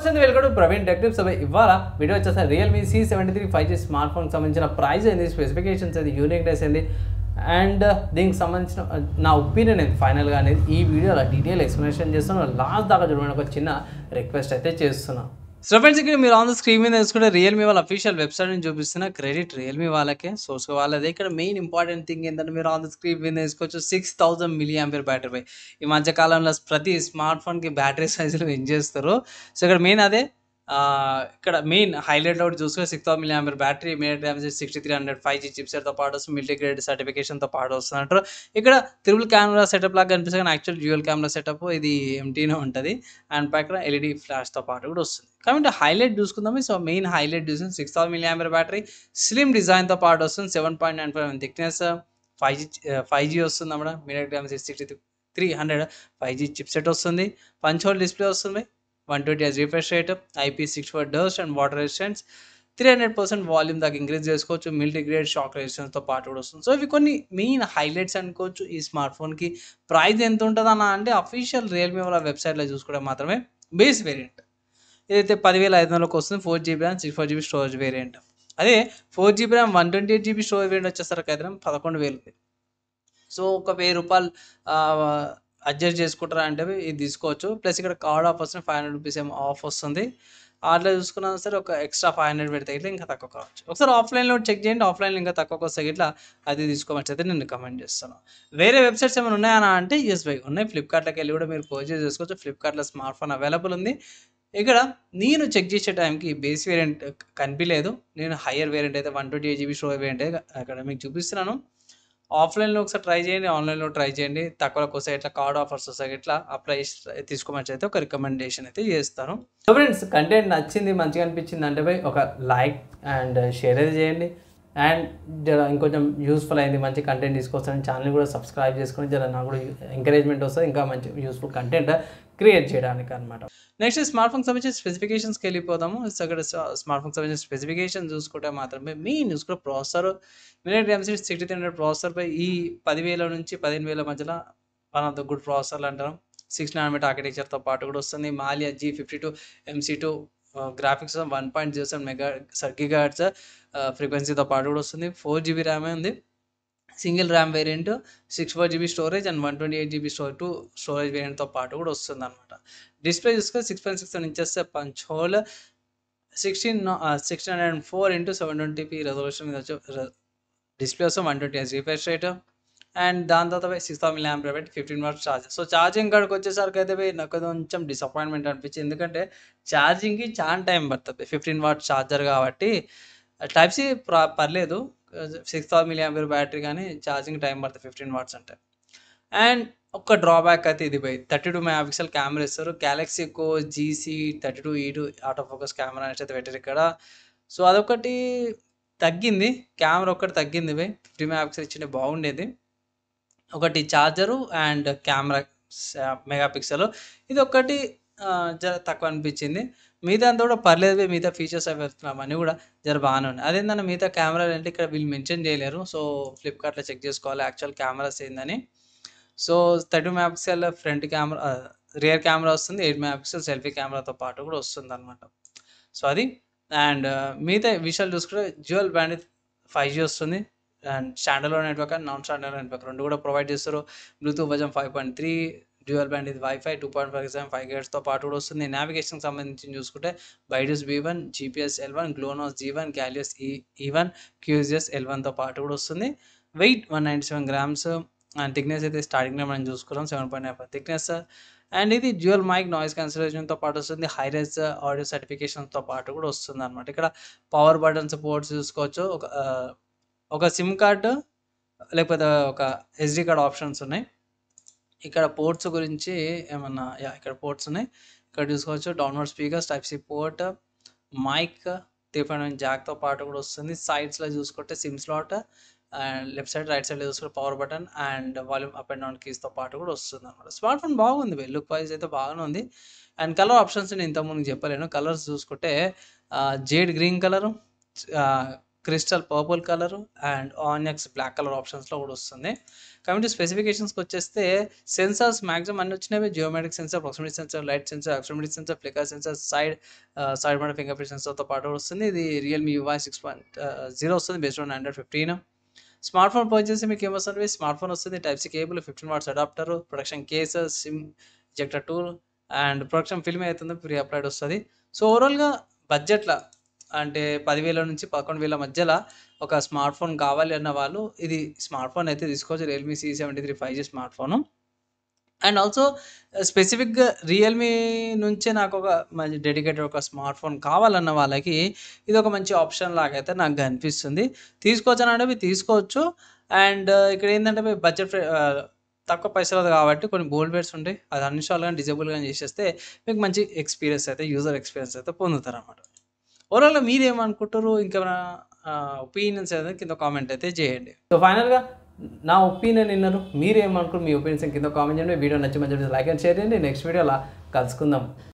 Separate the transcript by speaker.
Speaker 1: Welcome to Praveen tech tips. ఇవాళ video వచ్చేసి Realme C73 5G smart ఫోన్కి సంబంధించిన ప్రైస్ ఏంది, స్పెసిఫికేషన్స్ ఏంది, యూనిక్నెస్ ఏంది అండ్ దీనికి సంబంధించిన నా ఒపీనియన్ ఏంది ఫైనల్గా అనేది ఈ వీడియోలో డీటెయిల్ ఎక్స్ప్లెనేషన్ చేస్తున్నాను. లాస్ట్ దాకా చూడమని ఒక చిన్న రిక్వెస్ట్ అయితే చేస్తున్నాను. సో ఫ్రెండ్స్, ఇక్కడ మీరు ఆన్ ద స్క్రీన్ మీద తీసుకుంటే రియల్మీ వాళ్ళ అఫీషియల్ వెబ్సైట్ నుంచి చూపిస్తున్న క్రెడిట్ రియల్మీ వాళ్ళకే, సోర్స్ వాళ్ళదే. ఇక్కడ మెయిన్ ఇంపార్టెంట్ థింగ్ ఏంటంటే మీరు ఆన్ ద స్క్రీన్ మీద తీసుకోవచ్చు 6000 mAh బ్యాటరీ. ఈ మధ్య కాలంలో ప్రతి స్మార్ట్ ఫోన్కి బ్యాటరీ సైజులు ఏం చేస్తారు. సో ఇక్కడ మెయిన్ అదే. ఇక్కడ మెయిన్ హైలైట్ ఒకటి చూసుకుంటే 6000 mAh బ్యాటరీ, MediaTek 6300 5G చిప్సెట్తో పాటు వస్తుంది, మిలిటరీ గ్రేడ్ సర్టిఫికేషన్తో పాటు వస్తుంది అంటారు. ఇక్కడ త్రిబుల్ కెమెరా సెటప్ లాగా కనిపిస్తుంది కానీ యాక్చువల్ డ్యూయల్ కెమెరా సెటప్ ఇది ఎంటీనే ఉంటుంది. అండ్ పక్కన ఎల్ఈడి ఫ్లాష్తో పాటు కూడా వస్తుంది. కాబట్టి హైలైట్ చూసుకుందాము. సో మెయిన్ హైలైట్ చూసుకుని 6000 mAh బ్యాటరీ, స్లిమ్ డిజైన్తో పాటు వస్తుంది, 7.95 థిక్నెస్, 5G వస్తుంది అన్నమాట. MediaTek 6300 5G చిప్సెట్ వస్తుంది, పంచ్ హోల్ డిస్ప్లే వస్తుంది, 120Hz refresh rate, IP64 dust and water resistance, 300% volume దాకా ఇంక్రీజ్ చేసుకోవచ్చు, మిలిటరీ గ్రేడ్ షాక్ రెసిస్టెన్స్తో పాటు కూడా వస్తుంది. సో ఇవి కొన్ని మెయిన్ హైలైట్స్ అనుకోవచ్చు. ఈ స్మార్ట్ ఫోన్కి ప్రైస్ ఎంత ఉంటుందన్న అంటే అఫీషియల్ రియల్మీ వాళ్ళ వెబ్సైట్లో చూసుకోవడం మాత్రమే. బేస్ వేరియంట్ ఇదైతే 10,500కి వస్తుంది, 4GB RAM, 64GB storage variant. అదే 4GB RAM 128GB storage variant వచ్చేసరికి అయితే 11,000. సో ఒక ₹1000 అడ్జస్ట్ చేసుకుంటారా అంటే ఇది తీసుకోవచ్చు. ప్లస్ ఇక్కడ కార్డ్ ఆఫ్ వస్తుంది, 500 రూపీస్ ఏమో ఆఫ్ వస్తుంది. అట్లా చూసుకున్నా సరే ఒక ఎక్స్ట్రా 500 పెడితే ఇట్లా ఇంకా తక్కువ కావచ్చు. ఒకసారి ఆఫ్లైన్లో చెక్ చేయండి, ఆఫ్లైన్లో ఇంకా తక్కువకి వస్తే ఇట్లా అది తీసుకోవచ్చు అయితే నేను రికమెండ్ చేస్తాను. వేరే వెబ్సైట్స్ ఏమైనా ఉన్నాయా అంటే ఎస్ బై ఉన్నాయి. ఫ్లిప్కార్ట్లోకి వెళ్ళి కూడా మీరు పర్చేస్ చేసుకోవచ్చు. ఫ్లిప్కార్ట్లో స్మార్ట్ ఫోన్ అవైలబుల్ ఉంది. ఇక్కడ నేను చెక్ చేసే టైంకి బేస్ వేరియంట్ కనిపించలేదు. నేను హయ్యర్ వేరియంట్ అయితే 128GB స్టోరేజ్ వేరియంట్ అయితే అక్కడ మీకు చూపిస్తున్నాను. ఆఫ్లైన్లో ఒకసారి ట్రై చేయండి, ఆన్లైన్లో ట్రై చేయండి. తక్కువకి వస్తాయి, ఇట్లా కార్డ్ ఆఫర్స్ వస్తాయి, ఇట్లా అప్లై తీసుకోమని అయితే ఒక రికమెండేషన్ అయితే చేస్తాను. సో ఫ్రెండ్స్, కంటెంట్ నచ్చింది, మంచిగా అనిపించింది అంటే పోయి ఒక లైక్ అండ్ షేర్ అయితే చేయండి. అండ్ జర ఇంకొంచెం యూస్ఫుల్ అయింది, మంచి కంటెంట్ తీసుకొస్తాను. ఛానల్ కూడా సబ్స్క్రైబ్ చేసుకొని జర నాకు కూడా ఎంకరేజ్మెంట్ వస్తుంది ఇంకా మంచి యూస్ఫుల్ కంటెంట్ క్రియేట్ చేయడానికి అనమాట. నెక్స్ట్ స్మార్ట్ ఫోన్కి సంబంధించిన స్పెసిఫికేషన్స్కి వెళ్ళిపోదాము. అక్కడ స్మార్ట్ ఫోన్కి సంబంధించిన స్పెసిఫికేషన్ చూసుకుంటే మాత్రమే మెయిన్ చూసుకుంటే ప్రాసెసర్ MediaTek 6300 ప్రాసెసర్పై ఈ 10,000 నుంచి 15,000 మధ్యలో వన్ ఆఫ్ ద గుడ్ ప్రాసెసర్లు అంటారు. 6nm ఆర్కిటెక్చర్తో పాటు కూడా వస్తుంది. Malia G52 MC2 graphics 1.07 GHz ఫ్రీక్వెన్సీతో పాటు కూడా వస్తుంది. 4GB ర్యామే ఉంది, single RAM variant, 64GB storage and 128GB storage వేరియంట్తో పాటు కూడా వస్తుంది అనమాట. డిస్ప్లే చూసుకొని 6.6 inches punch whole 1604x720p resolution మీద వచ్చి డిస్ప్లే వస్తుంది, 120Hz రిఫ్రెష్ రేట్. అండ్ దాని తర్వాత 6000 mAh battery, 15W charger. So charging కాడికి వచ్చేసరికి అయితే నాకు కొంచెం డిసప్పాయింట్మెంట్ అనిపించింది. ఎందుకంటే ఛార్జింగ్కి చాలా టైం పడుతుంది, 15W ఛార్జర్ కాబట్టి. టైప్ సి పర్లేదు, 6000 mAh బ్యాటరీ కానీ ఛార్జింగ్ టైం పడుతుంది 15W అంటే. అండ్ ఒక్క డ్రాబ్యాక్ అయితే ఇది పోయి 32 MP కెమెరా ఇస్తారు. Galaxy Co GC32E2 auto focus camera అయితే పెట్టారు ఇక్కడ. సో అదొకటి తగ్గింది, కెమెరా ఒక్కటి తగ్గింది పోయి 50 MP ఇచ్చింటే బాగుండేది. ఒకటి ఛార్జరు అండ్ కెమెరా మెగాపిక్సెల్ ఇది ఒక్కటి జర తక్కువ అనిపించింది. మిగతా అంతా కూడా పర్లేదు, మిగతా ఫీచర్స్ అవి అవన్నీ కూడా జర బాగానే ఉన్నాయి. అదేంటంటే మిగతా కెమెరాలు అంటే ఇక్కడ వీళ్ళు మెన్షన్ చేయలేరు. సో ఫ్లిప్కార్ట్లో చెక్ చేసుకోవాలి యాక్చువల్ కెమెరాస్ ఏందని. So 30 MP front camera, rear camera వస్తుంది, 8 MP సెల్ఫీ కెమెరాతో పాటు కూడా వస్తుంది అనమాట. సో అది. అండ్ మిగతా విషయాలు చూసుకుంటే డ్యూయల్ బ్యాండ్విడ్త్ 5G వస్తుంది. And standard network and non standard network రెండు కూడా ప్రొవైడ్ చేస్తారు. Bluetooth version 5.3, dual bandwidth wifi 2.5 GHz పాటు కూడా వస్తుంది. నావిగేషన్కి సంబంధించి చూసుకుంటే బైడూస్ B1, GPS L1, GLONASS G1, Galios E1, QGIS L1తో పాటు కూడా వస్తుంది. వెయిట్ 197 grams అండ్ థిక్నెస్ అయితే స్టార్టింగ్లో మనం చూసుకున్నాం 7.5 థిక్నెస్. అండ్ ఇది డ్యూయల్ మైక్ నాయిస్ క్యాన్సిలేషన్తో పాటు వస్తుంది, హైరెస్ ఆడియో సర్టిఫికేషన్తో పాటు కూడా వస్తుంది అనమాట. ఇక్కడ పవర్ బటన్స్ పోర్ట్స్ చూసుకోవచ్చు, ఒక సిమ్ కార్డు లేకపోతే ఒక SD కార్డ్ ఆప్షన్స్ ఉన్నాయి. ఇక్కడ పోర్ట్స్ గురించి ఏమన్నా ఇక్కడ పోర్ట్స్ ఉన్నాయి, ఇక్కడ చూసుకోవచ్చు. Download speakers, type C port, mic 3.1 జాక్తో పాటు కూడా వస్తుంది. సైడ్స్లో చూసుకుంటే SIM slot, and left side right side చూసుకుంటే power button and volume up and down కీస్తో పాటు కూడా వస్తుంది అనమాట. స్మార్ట్ ఫోన్ బాగుంది, లుక్ వైజ్ అయితే బాగానే ఉంది. అండ్ కలర్ ఆప్షన్స్ నేను ఇంతకుముందు చెప్పలేను. కలర్స్ చూసుకుంటే jade green colour, crystal purple colour and onyx black colour ఆప్షన్స్లో కూడా వస్తుంది. కమింగ్ టు స్పెసిఫికేషన్స్కి వచ్చేస్తే సెన్సార్స్ మ్యాక్సిమం అన్ని వచ్చినవి. Geometric sensor, proximity sensor, light sensor, accelerometer sensor, flicker sensor, side mounted fingerprint సెన్సార్తో పాటు వస్తుంది. ఇది రియల్మీ UI 6.0 వస్తుంది based on Android 15. Smartphone పర్చేసి మీకు ఏమొస్తుంది? స్మార్ట్ ఫోన్ వస్తుంది, type C cable, 15 watts adapter, protection cases, SIM ejector tool and protection film అవుతుంది ప్రీ అప్లైడ్ వస్తుంది. సో ఓవరాల్గా బడ్జెట్లో అంటే 10,000 నుంచి 11,000 మధ్యలో ఒక స్మార్ట్ ఫోన్ కావాలి అన్న వాళ్ళు ఇది స్మార్ట్ ఫోన్ అయితే తీసుకోవచ్చు. Realme C73 5G smart phone. And also స్పెసిఫిక్గా రియల్మీ నుంచే నాకు ఒక మంచి డెడికేటెడ్ ఒక స్మార్ట్ ఫోన్ కావాలన్న వాళ్ళకి ఇది ఒక మంచి ఆప్షన్ లాగా అయితే నాకు అనిపిస్తుంది. తీసుకోవచ్చు అని అంటే తీసుకోవచ్చు. అండ్ ఇక్కడ ఏంటంటే బడ్జెట్ తక్కువ పైసలు కాబట్టి కొన్ని బోల్డ్ బేర్స్ ఉంటాయి, అది అన్ఇన్స్టాల్ కానీ డిజేబుల్ కానీ చేసేస్తే మీకు మంచి ఎక్స్పీరియన్స్ అయితే యూజర్ ఎక్స్పీరియన్స్ అయితే పొందుతారు అన్నమాట. ఓవరాల్గా మీరేమనుకుంటారు? ఇంకేమైనా ఒపీనియన్స్ అయితే కింద కామెంట్ అయితే చేయండి. సో ఫైనల్గా నా ఒపీనియన్ విన్నారు, మీరేమనుకుంటారు? మీ ఒపీనియన్స్ కింద కామెంట్ చేయండి. వీడియో నచ్చి మంచి లైక్ అండ్ షేర్ చేయండి. నెక్స్ట్ వీడియోలో కలుసుకుందాం.